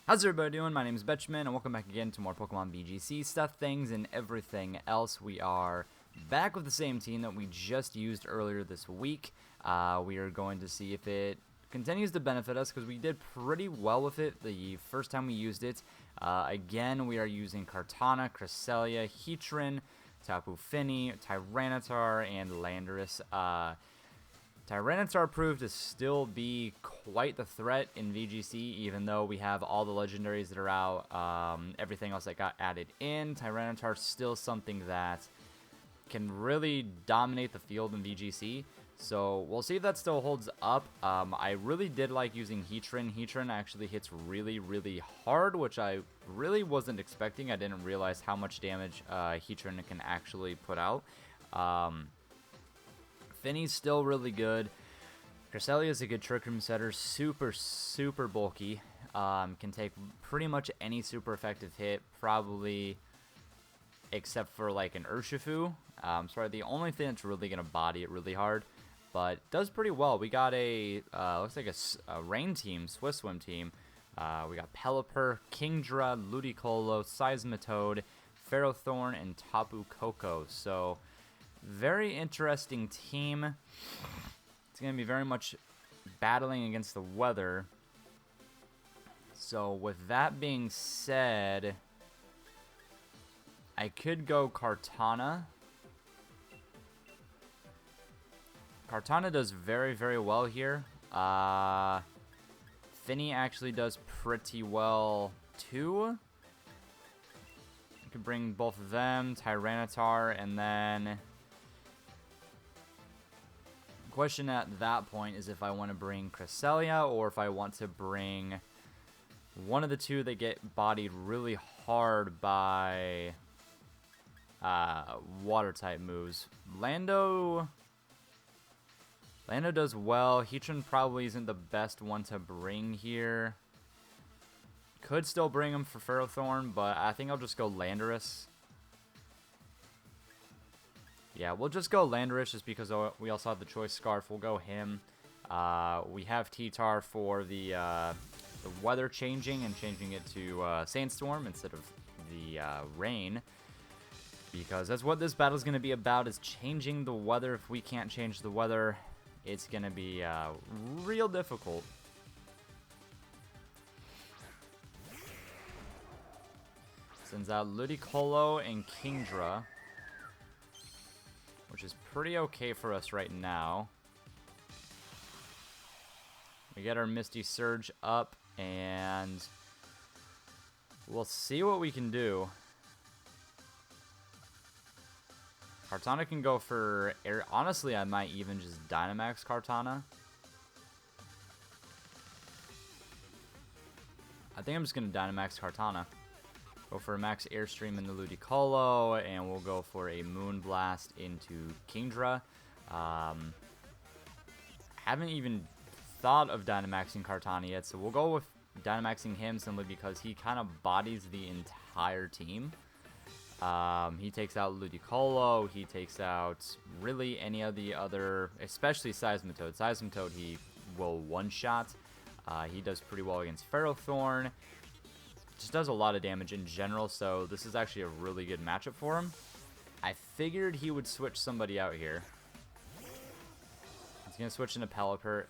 How's everybody doing? My name is Betchman, and welcome back again to more Pokemon VGC stuff, things, and everything else. We are back with the same team that we just used earlier this week. We are going to see if it continues to benefit us, because we did pretty well with it the first time we used it. Again, we are using Kartana, Cresselia, Heatran, Tapu Fini, Tyranitar, and Landorus. Tyranitar proved to still be quite the threat in VGC, even though we have all the legendaries that are out, everything else that got added in. Tyranitar still something that can really dominate the field in VGC, so we'll see if that still holds up. I really did like using Heatran. Heatran actually hits really, really hard, which I really wasn't expecting. I didn't realize how much damage Heatran can actually put out. Finny's still really good. Cresselia is a good Trick Room setter. Super, super bulky. Can take pretty much any super effective hit, probably except for like an Urshifu. Sorry, the only thing that's really going to body it really hard, but does pretty well. We got a, looks like a rain team, Swiss Swim team. We got Pelipper, Kingdra, Ludicolo, Seismitoad, Ferrothorn, and Tapu Koko. So, very interesting team. It's going to be very much battling against the weather. So with that being said, I could go Kartana. Kartana does very, very well here. Finny actually does pretty well too. I could bring both of them, Tyranitar, and then question at that point is if I want to bring Cresselia or if I want to bring one of the two that get bodied really hard by water type moves. Lando does well. Heatran probably isn't the best one to bring here. Could still bring him for Ferrothorn, but I think I'll just go Landorus. Yeah, we'll just go Landorus just because we also have the Choice Scarf. We'll go him. We have T-Tar for the weather changing and changing it to Sandstorm instead of the rain. Because that's what this battle is going to be about, is changing the weather. If we can't change the weather, it's going to be real difficult. Sends out Ludicolo and Kingdra, which is pretty okay for us right now. We get our Misty Surge up, and we'll see what we can do. Kartana can go for air. Honestly, I might even just Dynamax Kartana. I think I'm just going to Dynamax Kartana. Go for a max Airstream in the Ludicolo, and we'll go for a Moonblast into Kingdra. Haven't even thought of Dynamaxing Kartana yet, so we'll go with Dynamaxing him simply because he kind of bodies the entire team. He takes out Ludicolo, he takes out really any of the other, especially Seismitoad. Seismitoad he will one-shot. He does pretty well against Ferrothorn. Just does a lot of damage in general, so this is actually a really good matchup for him. I figured he would switch somebody out here. He's going to switch into Pelipper.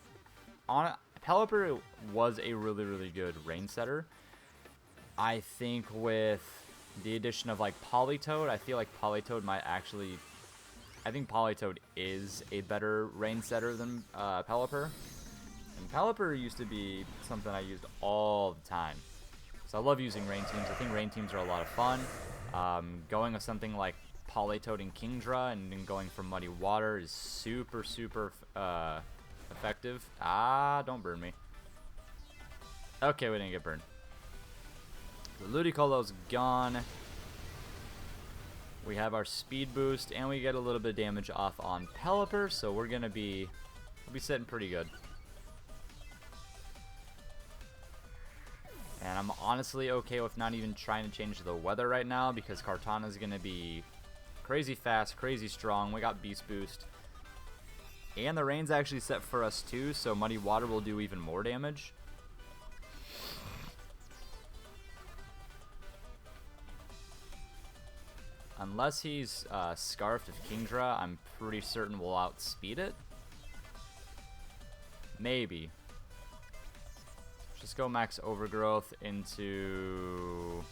Pelipper was a really, really good rain setter. I think with the addition of like Politoed, I feel like Politoed might actually... I think Politoed is a better rain setter than Pelipper. And Pelipper used to be something I used all the time. So I love using rain teams. I think rain teams are a lot of fun. Going with something like Politoed and Kingdra and then going for Muddy Water is super, super effective. Ah, don't burn me. Okay, we didn't get burned. The Ludicolo's gone. We have our speed boost, and we get a little bit of damage off on Pelipper, so we'll be sitting pretty good. And I'm honestly okay with not even trying to change the weather right now because Kartana is going to be crazy fast, crazy strong. We got Beast Boost. And the rain's actually set for us too, so Muddy Water will do even more damage. Unless he's Scarfed of Kingdra, I'm pretty certain we'll outspeed it. Maybe. Just go max Overgrowth into...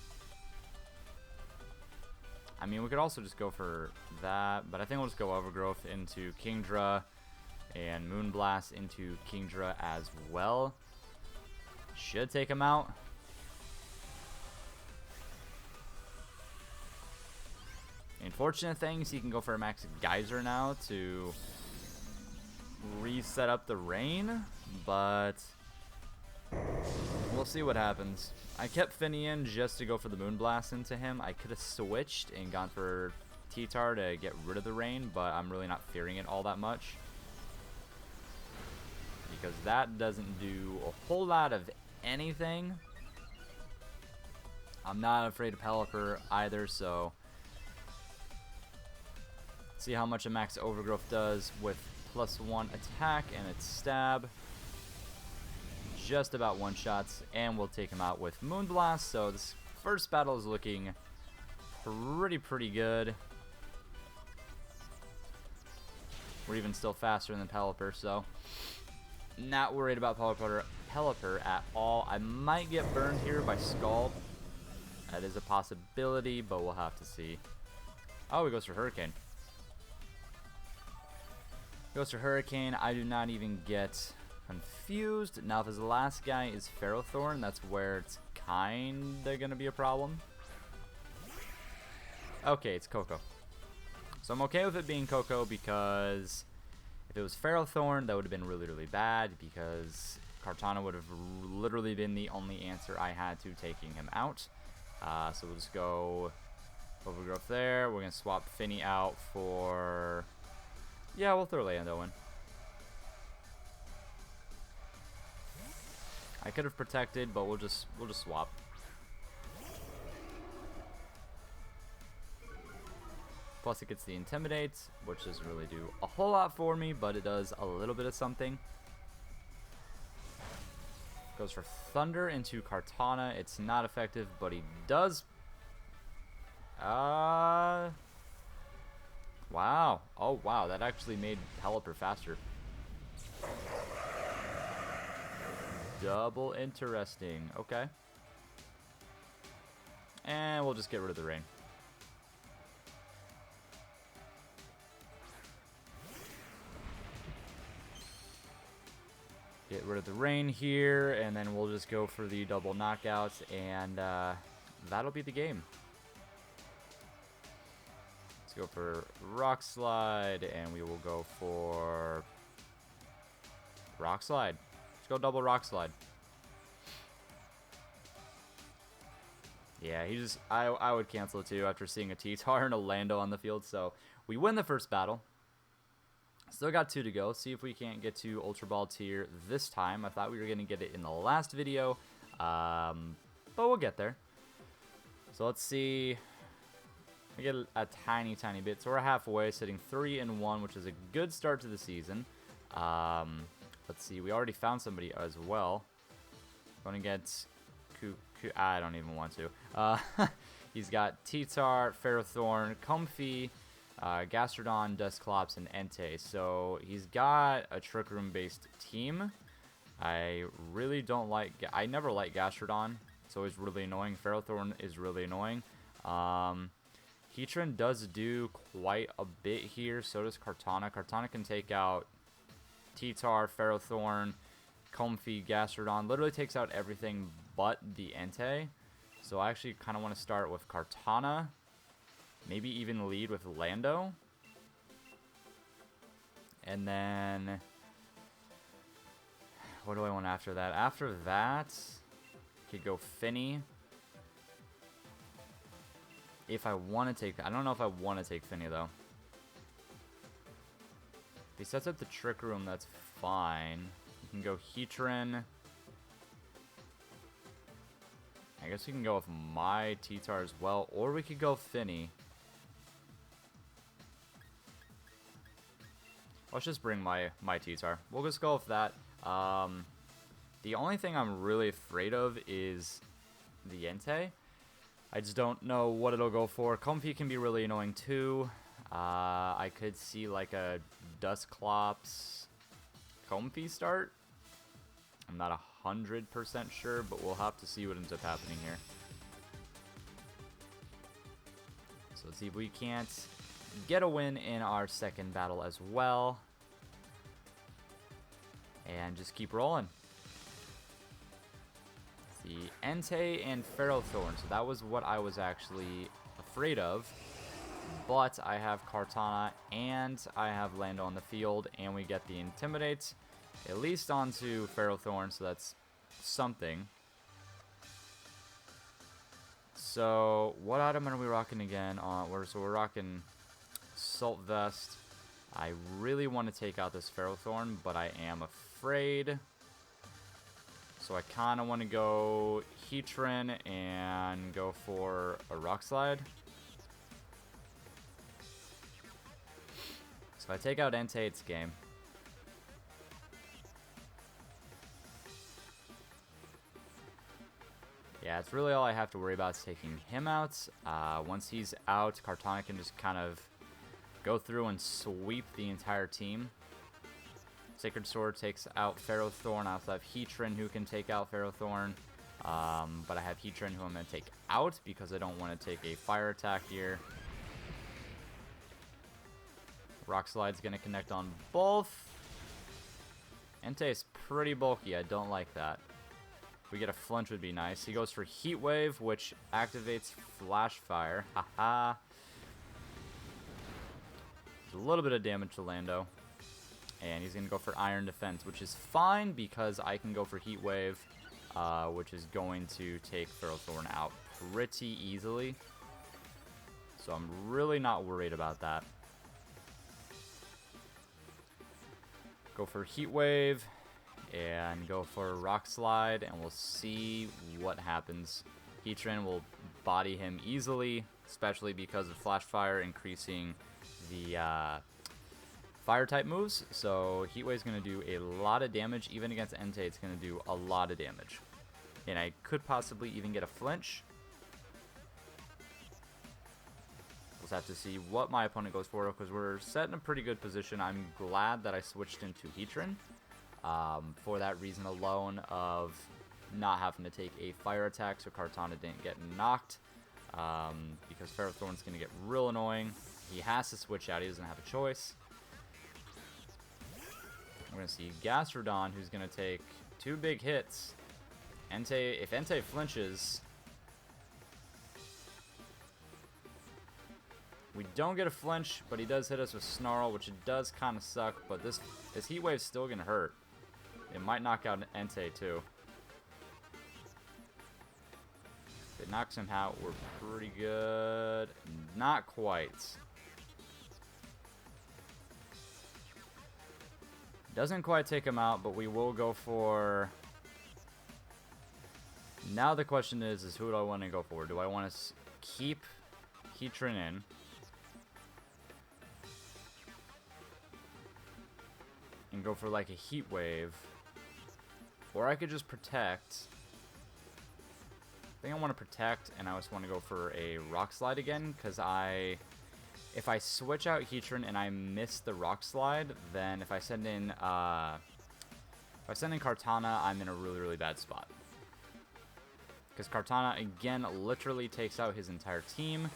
I mean, we could also just go for that, but I think we'll just go Overgrowth into Kingdra and Moonblast into Kingdra as well. Should take him out. Unfortunate things, he can go for a max Geyser now to reset up the rain, but we'll see what happens. I kept Finny in just to go for the Moonblast into him. I could have switched and gone for T-Tar to get rid of the rain, but I'm really not fearing it all that much, because that doesn't do a whole lot of anything. I'm not afraid of Pelipper either, so see how much a max Overgrowth does with +1 attack and its stab. Just about one shots, and we'll take him out with Moonblast. So this first battle is looking pretty good. We're even still faster than Pelipper, so not worried about Pelipper at all. I might get burned here by Scald. That is a possibility, but we'll have to see. Oh, he goes for Hurricane. Goes for Hurricane. I do not even get confused. Now, if his last guy is Ferrothorn, that's where it's kinda gonna be a problem. Okay, it's Coco. So I'm okay with it being Coco, because if it was Ferrothorn, that would have been really bad, because Kartana would have literally been the only answer I had to taking him out. So we'll just go Overgrowth there. We're gonna swap Finny out for... yeah, we'll throw Lando in. I could have protected, but we'll just swap. Plus it gets the Intimidate, which doesn't really do a whole lot for me, but it does a little bit of something. Goes for Thunder into Kartana. It's not effective, but he does... wow. Oh, wow. That actually made Pelipper faster. Double interesting. Okay. And we'll just get rid of the rain. Get rid of the rain here, and then we'll just go for the double knockouts, and that'll be the game. Let's go for Rock Slide, and we will go for Rock Slide. Let's go double Rock Slide. Yeah, he just... I would cancel it too after seeing a T-Tar and a Lando on the field, so we win the first battle. Still got 2 to go. See if we can't get to Ultra Ball tier this time. I thought we were going to get it in the last video, but we'll get there. So let's see. We get a tiny bit. So we're halfway, sitting 3-1, which is a good start to the season. Let's see. We already found somebody as well. Going to get... I don't even want to. He's got T-Tar, Ferrothorn, Comfey, Gastrodon, Dusclops, and Entei. So he's got a Trick Room based team. I really don't like... I never like Gastrodon. It's always really annoying. Ferrothorn is really annoying. Heatran does do quite a bit here. So does Kartana. Kartana can take out T-Tar, Ferrothorn, Comfey, Gastrodon. Literally takes out everything but the Entei. So I actually kind of want to start with Kartana. Maybe even lead with Lando. And then... what do I want after that? After that, could go Finny. If I want to take... I don't know if I want to take Finny, though. If he sets up the Trick Room, that's fine. You can go Heatran. I guess we can go with my T-Tar as well. Or we could go Finny. Let's just bring my T-Tar. We'll just go with that. The only thing I'm really afraid of is the Entei. I just don't know what it'll go for. Comfy can be really annoying too. I could see like a Dusclops Comfy start. I'm not 100% sure, but we'll have to see what ends up happening here. So let's see if we can't get a win in our second battle as well. And just keep rolling. The Entei and Ferrothorn. So that was what I was actually afraid of. But I have Kartana and I have Lando on the field. And we get the Intimidate. At least onto Ferrothorn. So that's something. So what item are we rocking again? So we're rocking Salt Vest. I really want to take out this Ferrothorn, but I am afraid. So I kind of want to go Heatran and go for a Rock Slide. So if I take out Entei, it's game. Yeah, it's really all I have to worry about is taking him out. Once he's out, Kartana can just kind of go through and sweep the entire team. Sacred Sword takes out Ferrothorn. I also have Heatran who can take out Ferrothorn. But I have Heatran who I'm going to take out because I don't want to take a fire attack here. Rock Slide's going to connect on both. Entei is pretty bulky. I don't like that. If we get a flinch would be nice. He goes for Heat Wave, which activates Flash Fire. Haha. A little bit of damage to Lando. And he's going to go for Iron Defense, which is fine because I can go for Heat Wave, which is going to take Ferrothorn out pretty easily. So I'm really not worried about that. Go for Heat Wave and go for Rock Slide, and we'll see what happens. Heatran will body him easily, especially because of Flash Fire increasing the fire type moves. So Heat Wave is going to do a lot of damage. Even against Entei, it's going to do a lot of damage. And I could possibly even get a flinch. We'll have to see what my opponent goes for because we're set in a pretty good position. I'm glad that I switched into Heatran for that reason alone of not having to take a fire attack so Kartana didn't get knocked because Ferrothorn's going to get real annoying. He has to switch out. He doesn't have a choice. We're going to see Gastrodon, who's going to take 2 big hits. Entei, if Entei flinches, we don't get a flinch, but he does hit us with Snarl, which it does kind of suck. But this Heat Wave's still going to hurt. It might knock out Entei, too. If it knocks him out, we're pretty good. Not quite. Doesn't quite take him out, but we will go for... Now the question is who do I want to go for? Do I want to keep Heatran in? And go for like a Heat Wave? Or I could just protect. I think I want to protect, and I just want to go for a Rock Slide again, because if I switch out Heatran and I miss the Rock Slide, then if I send in Kartana, I'm in a really, really bad spot. Because Kartana, again, literally takes out his entire team.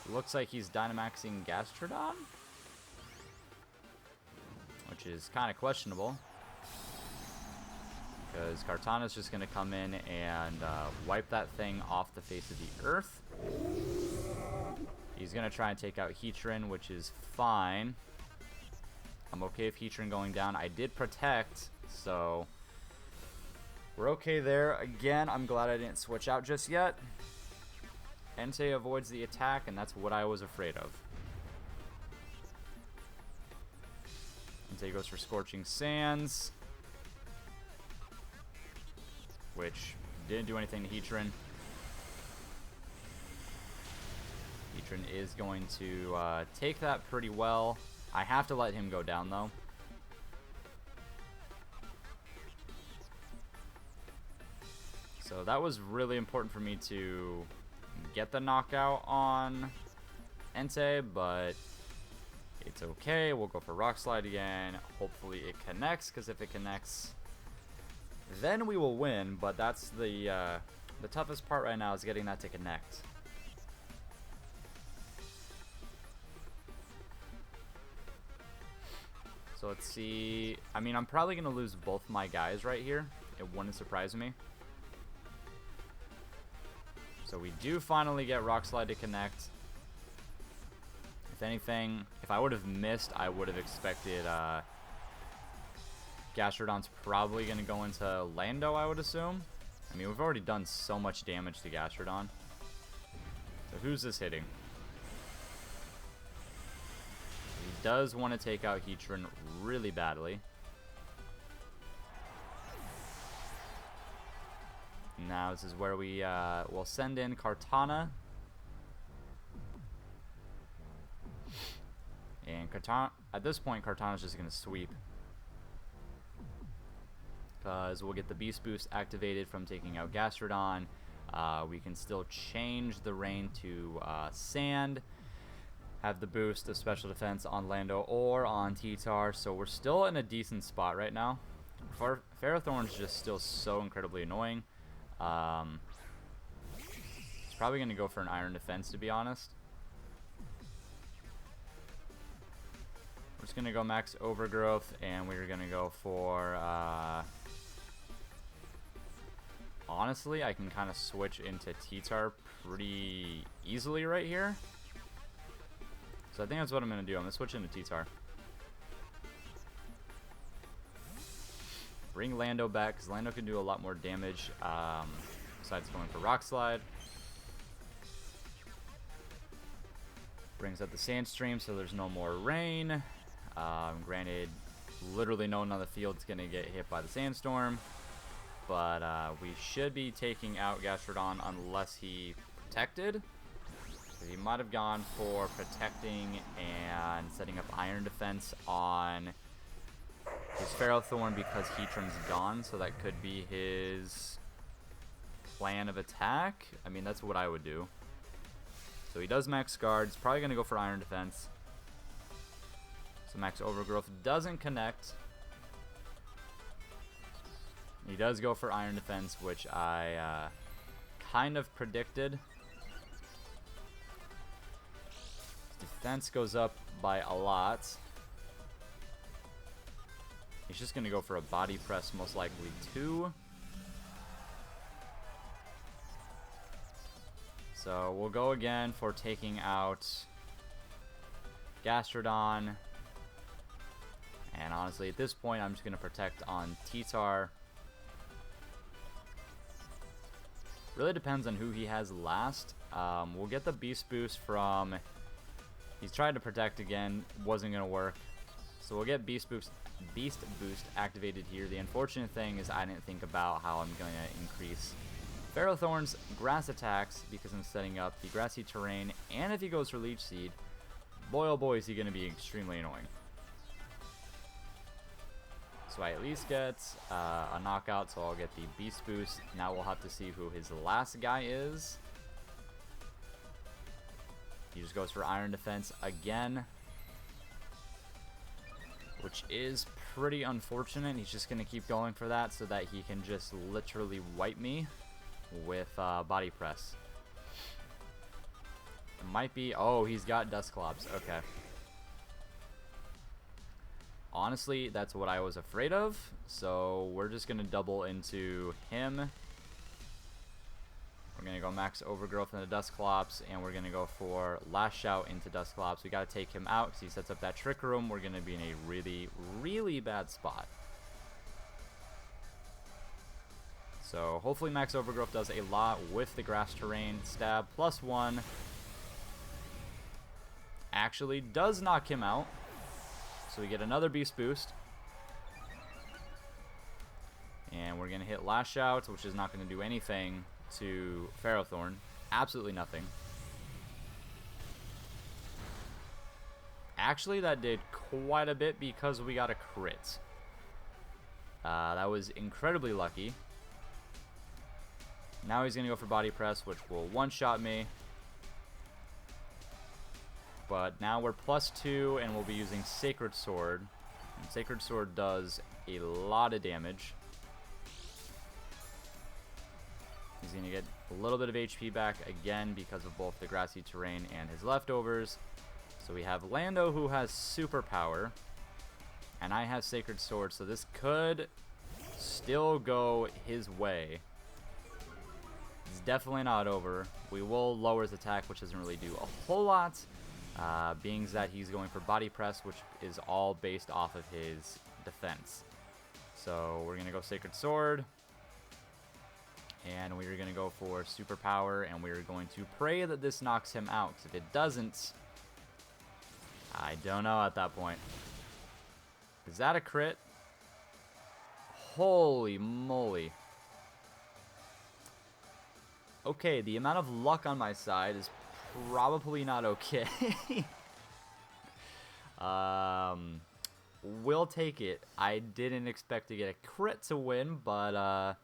Looks like he's Dynamaxing Gastrodon, which is kind of questionable. Because Kartana's just going to come in and wipe that thing off the face of the earth. He's going to try and take out Heatran, which is fine. I'm okay with Heatran going down. I did protect, so we're okay there. Again, I'm glad I didn't switch out just yet. Entei avoids the attack, and that's what I was afraid of. Entei goes for Scorching Sands, which didn't do anything to Heatran. Heatran is going to take that pretty well. I have to let him go down, though. So that was really important for me to get the knockout on Entei, but it's okay. We'll go for Rock Slide again. Hopefully it connects, because if it connects, then we will win. But that's the toughest part right now, is getting that to connect. So let's see. I mean, I'm probably going to lose both my guys right here. It wouldn't surprise me. So we do finally get Rock Slide to connect. If anything, if I would have missed, I would have expected Gastrodon's probably going to go into Lando, I would assume. I mean, we've already done so much damage to Gastrodon. So who's this hitting? He does want to take out Heatran really badly. Now this is where we will send in Kartana. And Kartana, at this point, Kartana's just going to sweep. Because we'll get the Beast Boost activated from taking out Gastrodon. We can still change the rain to Sand. Have the boost of special defense on Lando or on T-Tar. So we're still in a decent spot right now. Ferrothorn's just still so incredibly annoying. He's probably going to go for an Iron Defense, to be honest. We're just going to go max Overgrowth, and we're going to go for... honestly, I can kind of switch into T-Tar pretty easily right here. So I think that's what I'm going to do. I'm going to switch into T-Tar. Bring Lando back, because Lando can do a lot more damage, besides going for Rock Slide. Brings up the Sandstream, so there's no more rain. Granted, literally no one on the field is going to get hit by the Sandstorm. But we should be taking out Gastrodon unless he protected. So he might have gone for protecting and setting up Iron Defense on his Ferrothorn because Heatran's gone. So that could be his plan of attack. I mean, that's what I would do. So he does max guard. He's probably going to go for Iron Defense. So max Overgrowth doesn't connect. He does go for Iron Defense, which I kind of predicted. His defense goes up by a lot. He's just going to go for a Body Press, most likely too. So we'll go again for taking out Gastrodon. And honestly, at this point, I'm just going to protect on T-Tar. Really depends on who he has last. We'll get the Beast Boost from... He's trying to protect again. Wasn't going to work. So we'll get Beast Boost activated here. The unfortunate thing is I didn't think about how I'm going to increase Ferrothorn's grass attacks because I'm setting up the grassy terrain. And if he goes for Leech Seed, boy oh boy is he going to be extremely annoying. So I at least get a knockout, so I'll get the Beast Boost. Now we'll have to see who his last guy is. He just goes for Iron Defense again, which is pretty unfortunate. He's just going to keep going for that so that he can just literally wipe me with Body Press. It might be... Oh, he's got Dusclops. Okay. Honestly, that's what I was afraid of. So we're just going to double into him. We're going to go max Overgrowth into Dusclops, and we're going to go for Last Shout into Dusclops. We got to take him out because he sets up that Trick Room. We're going to be in a really, really bad spot. So hopefully max Overgrowth does a lot with the Grass Terrain. Stab +1. Actually does knock him out. So we get another Beast Boost. And we're going to hit Last Shout, which is not going to do anything to Ferrothorn. Absolutely nothing. Actually, that did quite a bit because we got a crit. That was incredibly lucky. Now he's going to go for Body Press, which will one-shot me. But now we're +2, and we'll be using Sacred Sword. And Sacred Sword does a lot of damage. He's going to get a little bit of HP back again because of both the grassy terrain and his leftovers. So we have Lando, who has superpower, and I have Sacred Sword, so this could still go his way. It's definitely not over. We will lower his attack, which doesn't really do a whole lot, being that he's going for body press, which is all based off of his defense. So we're going to go Sacred Sword, and we're going to go for superpower, and we're going to pray that this knocks him out, because if it doesn't, I don't know at that point. Is that a crit? Holy moly. Okay, the amount of luck on my side is probably not okay. We'll take it. I didn't expect to get a crit to win, but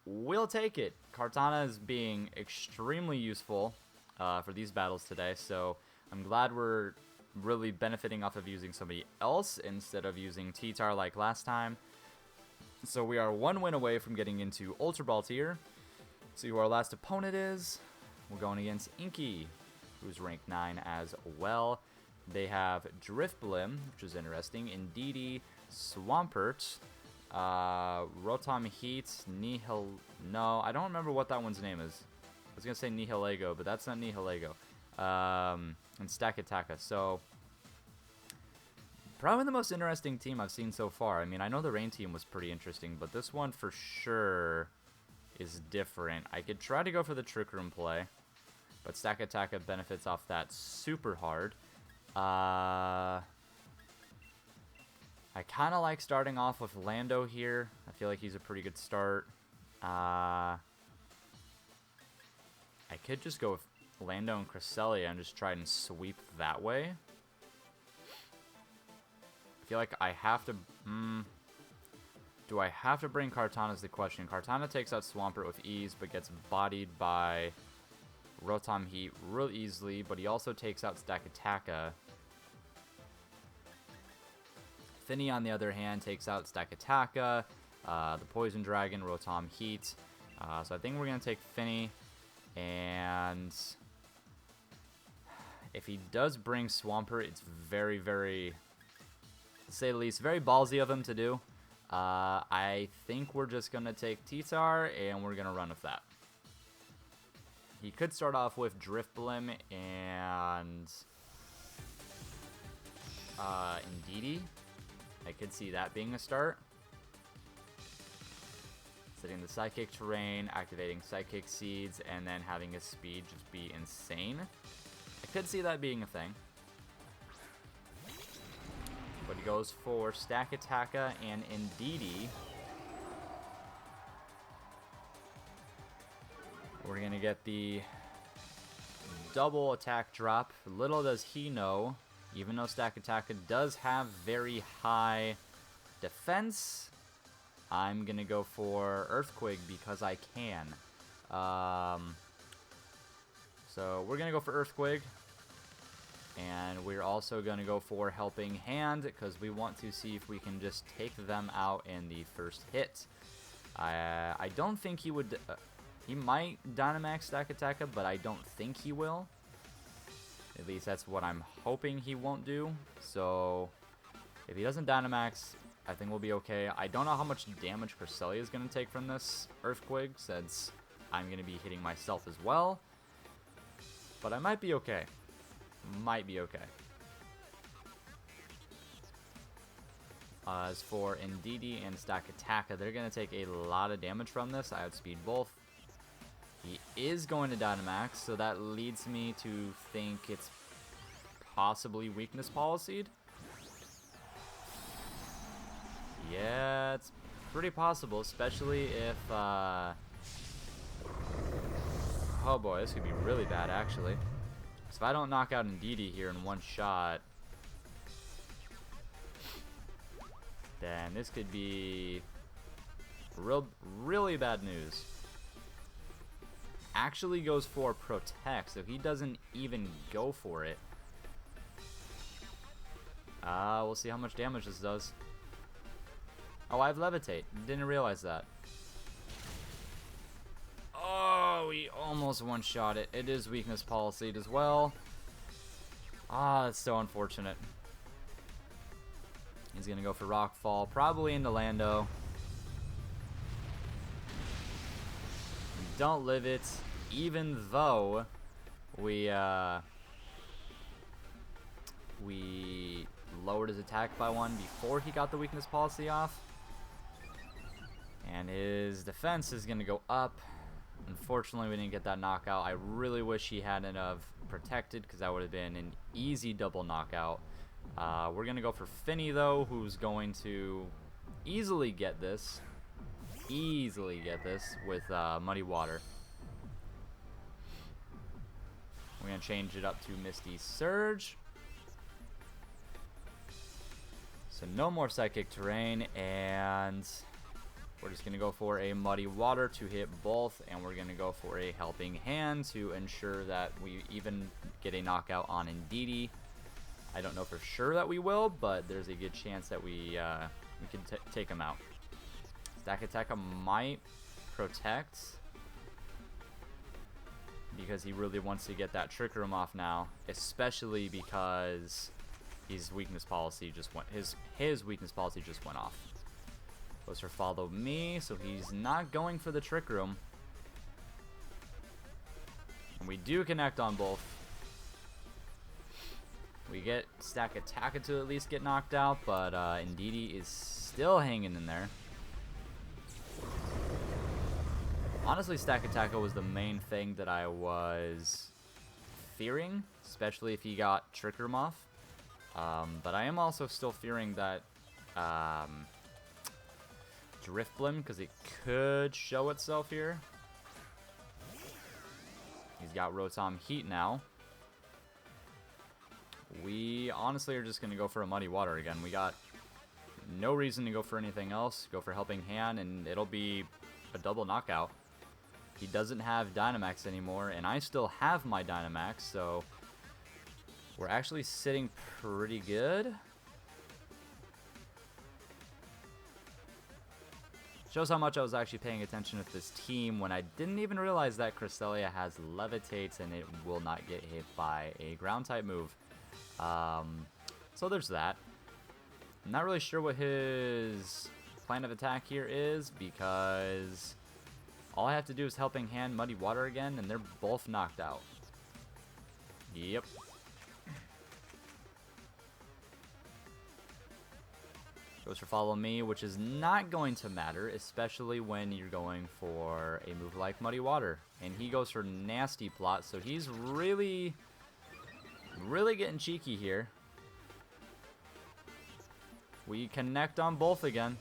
we'll take it. Kartana is being extremely useful for these battles today, so I'm glad we're really benefiting off of using somebody else instead of using T-Tar like last time. So we are 1 win away from getting into Ultra Ball tier. See who our last opponent is. We're going against Inky, who's ranked 9 as well. They have Driftblim, which is interesting, Indeedee, Swampert, Rotom Heat, Nihil... No, I don't remember what that one's name is. I was going to say Nihilego, but that's not Nihilego. And Stakataka. So, probably the most interesting team I've seen so far. I mean, I know the Rain team was pretty interesting, but this one for sure is different. I could try to go for the Trick Room play, but Stakataka benefits off that super hard. I kind of like starting off with Lando here. I feel like he's a pretty good start. I could just go with Lando and Cresselia and just try and sweep that way. I feel like I have to... do I have to bring Kartana is the question. Kartana takes out Swampert with ease, but gets bodied by Rotom Heat real easily, but he also takes out Stakataka. Finny, on the other hand, takes out Stakataka, the Poison Dragon, Rotom Heat. So I think we're going to take Finny, and if he does bring Swampert, it's very, very, to say the least, very ballsy of him to do. I think we're just going to take T-Tar, and we're going to run with that. He could start off with Driftblim and Indeedee. I could see that being a start. Setting the Psychic terrain, activating Psychic Seeds, and then having his speed just be insane. I could see that being a thing. But he goes for Stakataka and Indeedee. We're going to get the double attack drop. Little does he know, even though Stakataka does have very high defense, I'm going to go for Earthquake because I can. So we're going to go for Earthquake. And we're also going to go for Helping Hand because we want to see if we can just take them out in the first hit. I don't think he would... he might Dynamax Stakataka, but I don't think he will. At least that's what I'm hoping he won't do. So if he doesn't Dynamax, I think we'll be okay. I don't know how much damage Cresselia is going to take from this Earthquake, since I'm going to be hitting myself as well. But I might be okay. Might be okay. As for Indeedee and Stakataka, they're going to take a lot of damage from this. I outspeed both. He is going to Dynamax, so that leads me to think it's possibly Weakness Policy'd. Yeah, it's pretty possible, especially if... oh boy, this could be really bad, actually. So if I don't knock out Indeedee here in one shot, then this could be really bad news. Actually goes for Protect, so he doesn't even go for it. We'll see how much damage this does. Oh, I have Levitate. Didn't realize that. Oh, we almost one-shot it. It is weakness policy as well. Ah, that's so unfortunate. He's going to go for Rockfall, probably into Lando. We don't live it, even though we lowered his attack by 1 before he got the weakness policy off. And his defense is going to go up. Unfortunately, we didn't get that knockout. I really wish he hadn't have protected, because that would have been an easy double knockout. We're going to go for Finny, though, who's going to easily get this. With Muddy Water. We're going to change it up to Misty Surge. So no more Psychic Terrain, and we're just going to go for a Muddy Water to hit both, and we're going to go for a Helping Hand to ensure that we even get a knockout on Indeedee. I don't know for sure that we will, but there's a good chance that we can take him out. Stack Attacker might protect, because he really wants to get that Trick Room off now, especially because his weakness policy just went his weakness policy just went off. Goes for Follow Me, so he's not going for the Trick Room. And we do connect on both. We get Stack Attacker to at least get knocked out, but Indeedee is still hanging in there. Honestly, Stack Attacker was the main thing that I was fearing, especially if he got Trick Room off. But I am also still fearing that Drift Blim, because it could show itself here. He's got Rotom Heat now. We honestly are just going to go for a Muddy Water again. We got no reason to go for anything else. Go for Helping Hand, and it'll be a double knockout. He doesn't have Dynamax anymore, and I still have my Dynamax, so we're actually sitting pretty good. Shows how much I was actually paying attention with this team when I didn't even realize that Cresselia has Levitates and it will not get hit by a Ground-type move. So there's that. I'm not really sure what his plan of attack here is, because all I have to do is Helping Hand, Muddy Water again, and they're both knocked out. Yep. Goes for Follow Me, which is not going to matter, especially when you're going for a move like Muddy Water. And he goes for Nasty Plot, so he's really getting cheeky here. We connect on both again.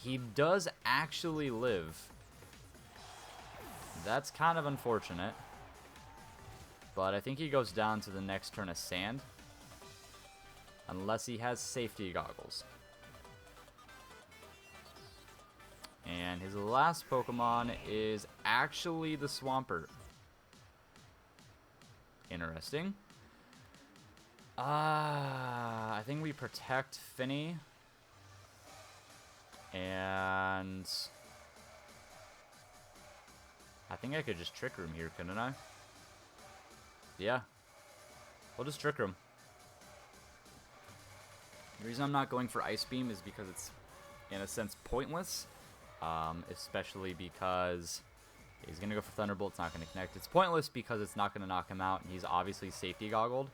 He does actually live. That's kind of unfortunate. But I think he goes down to the next turn of Sand. Unless he has Safety Goggles. And his last Pokemon is actually the Swampert. Interesting. I think we protect Finny. And I think I could just Trick Room here, couldn't I? Yeah. We'll just Trick Room. The reason I'm not going for Ice Beam is because it's, in a sense, pointless. Especially because he's going to go for Thunderbolt. It's not going to connect. It's pointless because it's not going to knock him out. And he's obviously Safety Goggled.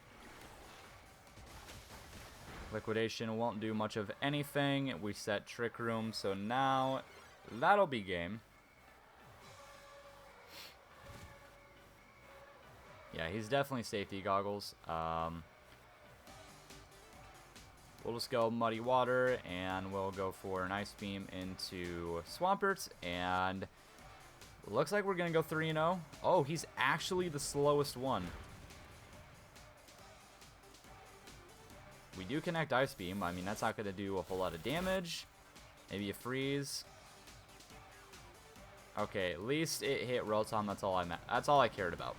Liquidation won't do much of anything. We set Trick Room. So now that'll be game. Yeah, he's definitely Safety Goggles. We'll just go Muddy Water, and we'll go for an Ice Beam into Swampert, and looks like we're going to go 3-0. Oh, he's actually the slowest one. We do connect Ice Beam. I mean, that's not going to do a whole lot of damage. Maybe a Freeze. Okay, at least it hit Rotom. That's all I cared about.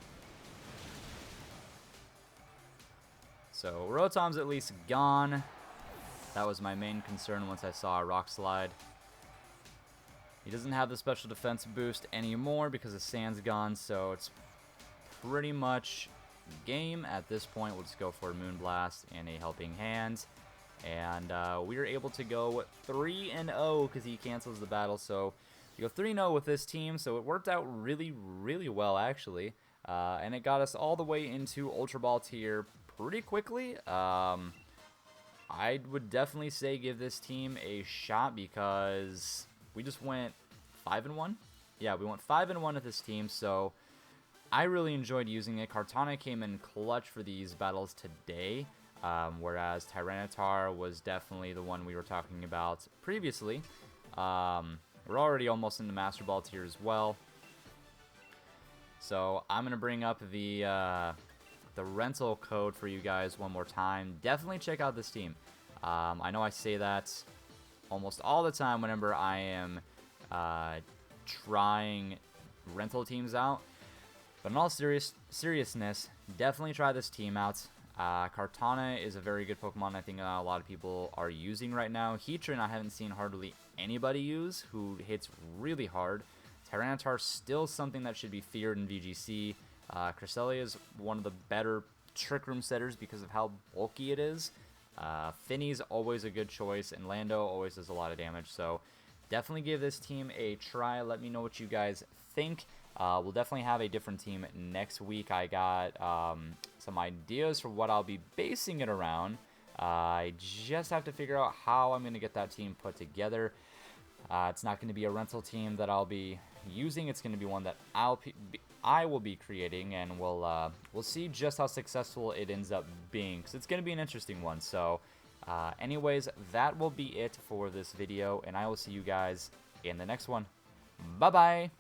So Rotom's at least gone. That was my main concern once I saw a Rock Slide. He doesn't have the special defense boost anymore because the Sand's gone, so it's pretty much game at this point. We'll just go for a Moonblast and a Helping Hand. And we are able to go 3-0 because he cancels the battle. So you go 3-0 with this team, so it worked out really, really well, actually. And it got us all the way into Ultra Ball tier pretty quickly. I would definitely say give this team a shot because we just went 5-1. Yeah, we went 5-1 with this team, so I really enjoyed using it. Kartana came in clutch for these battles today, whereas Tyranitar was definitely the one we were talking about previously. We're already almost in the Master Ball tier as well. So I'm going to bring up the rental code for you guys one more time. Definitely check out this team. I know I say that almost all the time whenever I am trying rental teams out. But in all seriousness, definitely try this team out. Kartana is a very good Pokemon I think a lot of people are using right now. Heatran I haven't seen hardly anybody use who hits really hard. Tyranitar still something that should be feared in VGC. Cresselia is one of the better Trick Room setters because of how bulky it is. Finny's always a good choice, and Lando always does a lot of damage. So definitely give this team a try. Let me know what you guys think. We'll definitely have a different team next week. I got some ideas for what I'll be basing it around. I just have to figure out how I'm going to get that team put together. It's not going to be a rental team that I'll be using. It's going to be one that I will be creating, and we'll see just how successful it ends up being, because it's going to be an interesting one. So anyways, that will be it for this video, and I will see you guys in the next one. Bye bye.